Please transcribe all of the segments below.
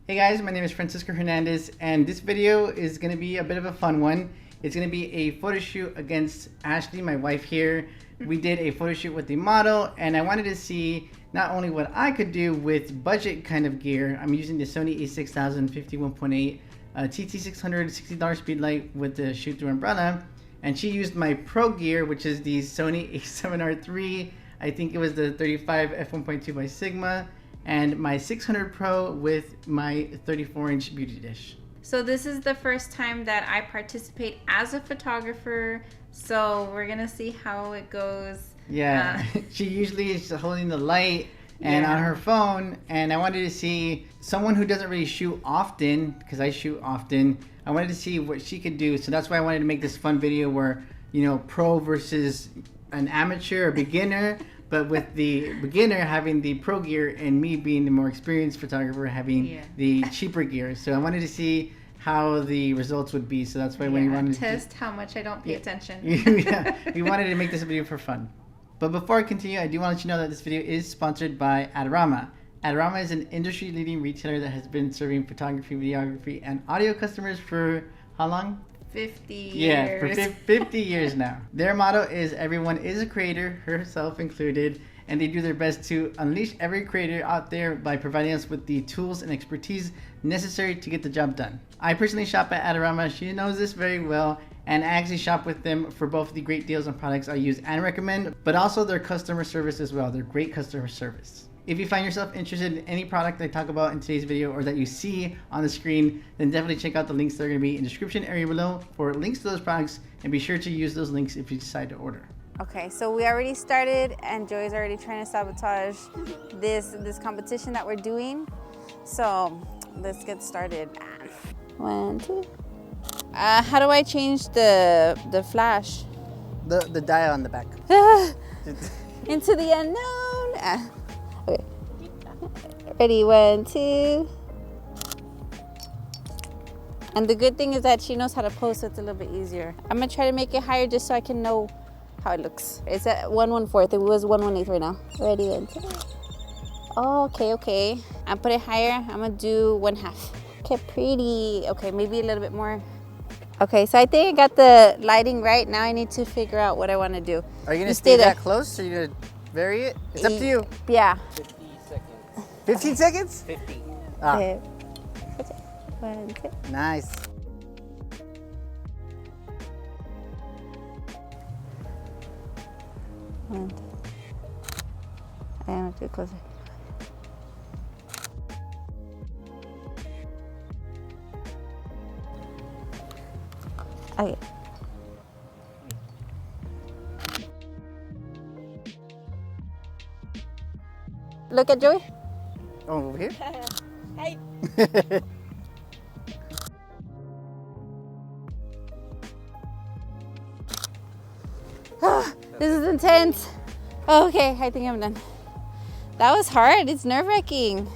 Hey guys, my name is Francisco Hernandez, and this video is going to be a bit of a fun one. It's going to be a photo shoot against Ashley, my wife here. We did a photo shoot with the model, and I wanted to see not only what I could do with budget kind of gear. I'm using the Sony a6000 51.8 TT600 $60 speed light with the shoot through umbrella, and she used my pro gear, which is the Sony a7R III. I think it was the 35 f1.2 by Sigma, and my 600 Pro with my 34-inch beauty dish. So this is the first time that I participate as a photographer, so we're gonna see how it goes. Yeah, she usually is holding the light and on her phone, and I wanted to see someone who doesn't really shoot often, because I shoot often. I wanted to see what she could do, so that's why I wanted to make this fun video where, you know, pro versus an amateur or beginner, but with the beginner having the pro gear and me being the more experienced photographer having the cheaper gear. So I wanted to see how the results would be. So that's why when you wanted to test how much I don't pay attention. We wanted to make this video for fun. But before I continue, I do want to let you know that this video is sponsored by Adorama. Adorama is an industry-leading retailer that has been serving photography, videography, and audio customers for how long? 50 years. Yeah, for 50 years now. Their motto is everyone is a creator, herself included, and they do their best to unleash every creator out there by providing us with the tools and expertise necessary to get the job done. I personally shop at Adorama. She knows this very well, and I actually shop with them for both the great deals on products I use and recommend, but also their customer service as well. They're great customer service. If you find yourself interested in any product I talk about in today's video or that you see on the screen, then definitely check out the links that are going to be in the description area below for links to those products, and be sure to use those links if you decide to order. Okay, so we already started and Joey's already trying to sabotage this competition that we're doing. So let's get started. 1, 2. How do I change the flash? The dial on the back. Into the unknown. Okay. Ready, 1, 2. And the good thing is that she knows how to pose, so it's a little bit easier. I'm gonna try to make it higher just so I can know how it looks. It's at 1/1/4. It was 1/1/8 right now. Ready, 1, 2. Oh, okay. I'll put it higher. I'm gonna do 1/2. Okay, pretty. Okay, maybe a little bit more. Okay, so I think I got the lighting right. Now I need to figure out what I want to do. Are you gonna stay that close, or are you gonna vary it? It's up to you. Yeah. 50 seconds. 15 seconds? 50. Ah. Okay. 1, 2. Nice. And I have to do it closer. Okay. Look at Joey. Oh, over here? Hi. This is intense. Okay, I think I'm done. That was hard. It's nerve-wracking.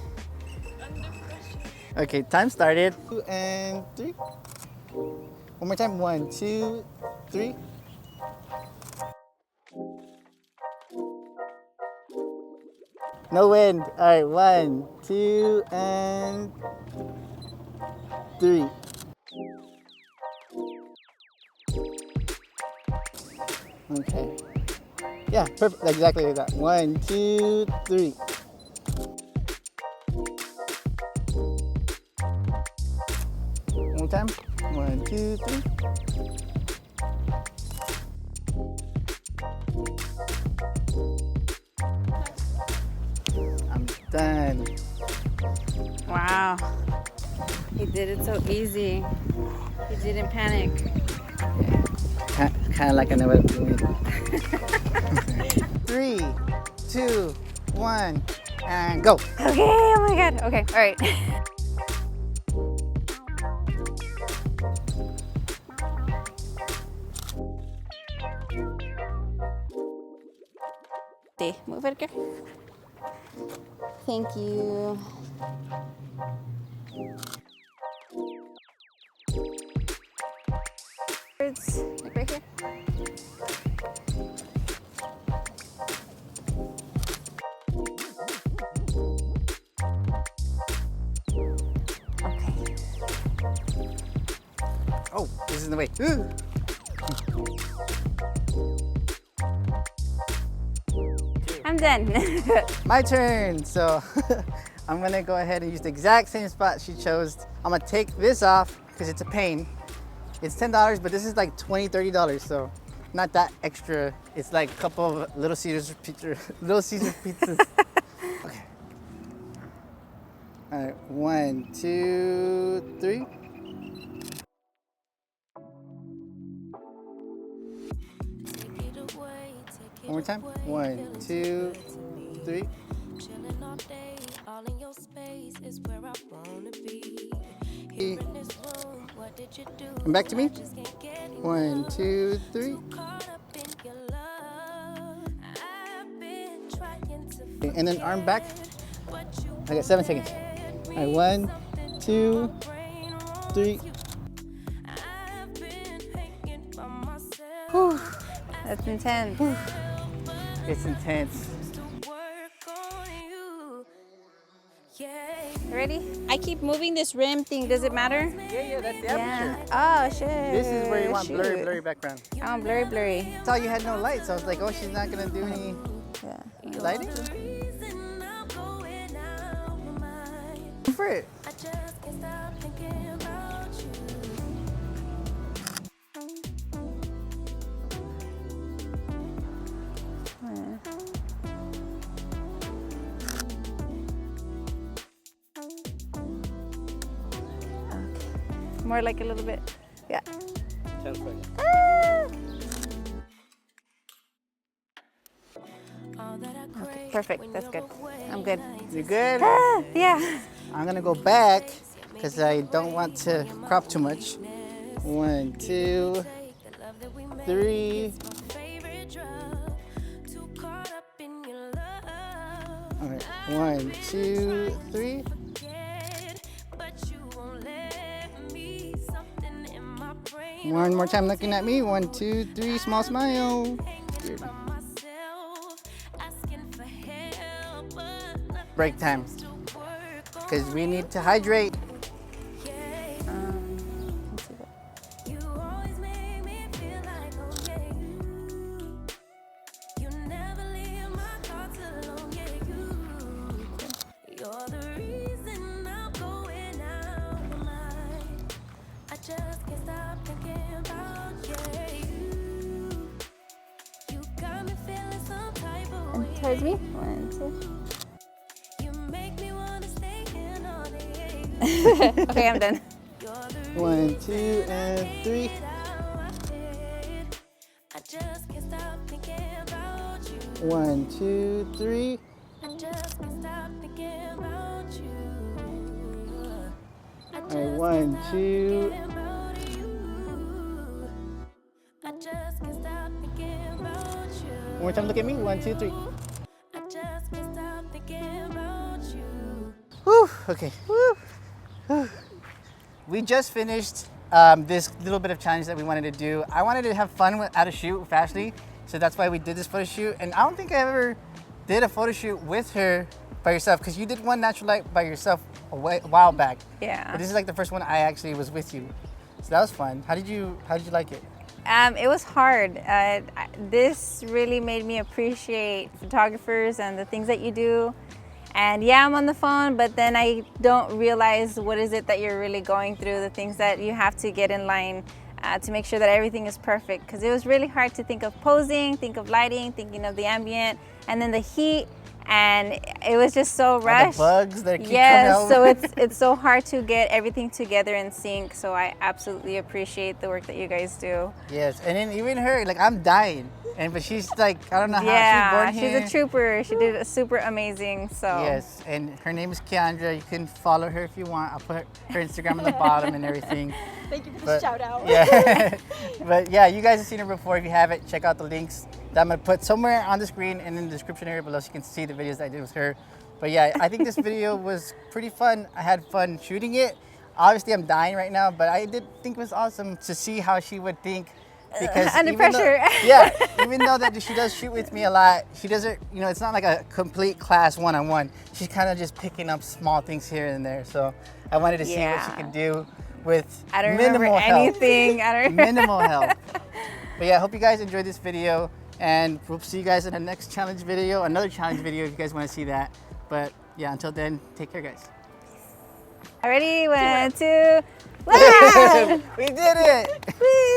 Okay, time started. 2 and 3. One more time. 1, 2, 3. No wind. All right, 1, 2, and 3. Okay. Yeah, perfect. Exactly like that. 1, 2, 3. One more time. 1, 2, 3. I'm done. Wow. He did it so easy. He didn't panic. Kind of like I know what I'm doing. 3, 2, 1, and go. Okay, oh my God. Okay, all right. Move it, girl. Thank you. Like right here. Oh, this is in the way. Ooh. I'm done. My turn. So I'm gonna go ahead and use the exact same spot she chose. I'm gonna take this off because it's a pain. It's $10, but this is like $20, $30, so not that extra. It's like a couple of Little Caesars pizzas. Okay. All right, 1, 2, 3. One more time. 1, 2, 3. Come back to me. 1, 2, 3. And then arm back. I got 7 seconds. All right, 1, 2, 3. Whew, that's intense. It's intense. Ready? I keep moving this rim thing. Does it matter? Yeah, that's the aperture. Oh, shit. This is where you want blurry, Shoot. blurry background. Oh, blurry, blurry. I saw you had no light, so I was like, oh, she's not gonna do any Yeah. lighting? Go for it. More like a little bit. Yeah. 10 seconds. Okay, perfect. That's good. I'm good. You good? Yeah. I'm gonna go back because I don't want to crop too much. 1, 2, 3. All right, 1, 2, 3. One more time looking at me. 1, 2, 3, small smile. Good. Break time. Because we need to hydrate. And towards me. 1, 2. Okay, I'm done. 1, 2, and 3. One, 2, 3. All right, 1, 2. One more time, look at me. 1, 2, 3. Whew, okay. Whew. We just finished this little bit of challenge that we wanted to do. I wanted to have fun at a shoot with Ashley, so that's why we did this photo shoot. And I don't think I ever did a photo shoot with her by yourself, because you did one natural light by yourself a while back. Yeah. But this is like the first one I actually was with you, so that was fun. How did you like it? It was hard. This really made me appreciate photographers and the things that you do. And yeah, I'm on the phone, but then I don't realize what is it that you're really going through, the things that you have to get in line to make sure that everything is perfect. Because it was really hard to think of posing, think of lighting, thinking of the ambient, and then the heat. And it was just so rushed. The bugs that keep yes, coming so out. it's so hard to get everything together in sync. So I absolutely appreciate the work that you guys do. Yes, and then even her, like I'm dying, but she's like, I don't know how Yeah, she's born here. she's a trooper. She did super amazing. So Yes, and her name is Keandra. You can follow her if you want. I'll put her Instagram on the bottom and everything. Thank you for the shout out. Yeah, but yeah, you guys have seen her before. If you haven't, check out the links that I'm gonna put somewhere on the screen and in the description area below, so you can see the videos that I did with her. But yeah, I think this video was pretty fun. I had fun shooting it. Obviously, I'm dying right now, but I did think it was awesome to see how she would think. Because under pressure. Even though that she does shoot with me a lot, she doesn't, it's not like a complete class one-on-one. She's kind of just picking up small things here and there. So I wanted to see what she could do with I don't remember minimal help. anything. I don't remember. Minimal help. But yeah, I hope you guys enjoyed this video, and we'll see you guys in the next challenge video, another challenge video if you guys want to see that. But yeah, until then, take care, guys. Ready? 1, 2, 1. We did it! Whee!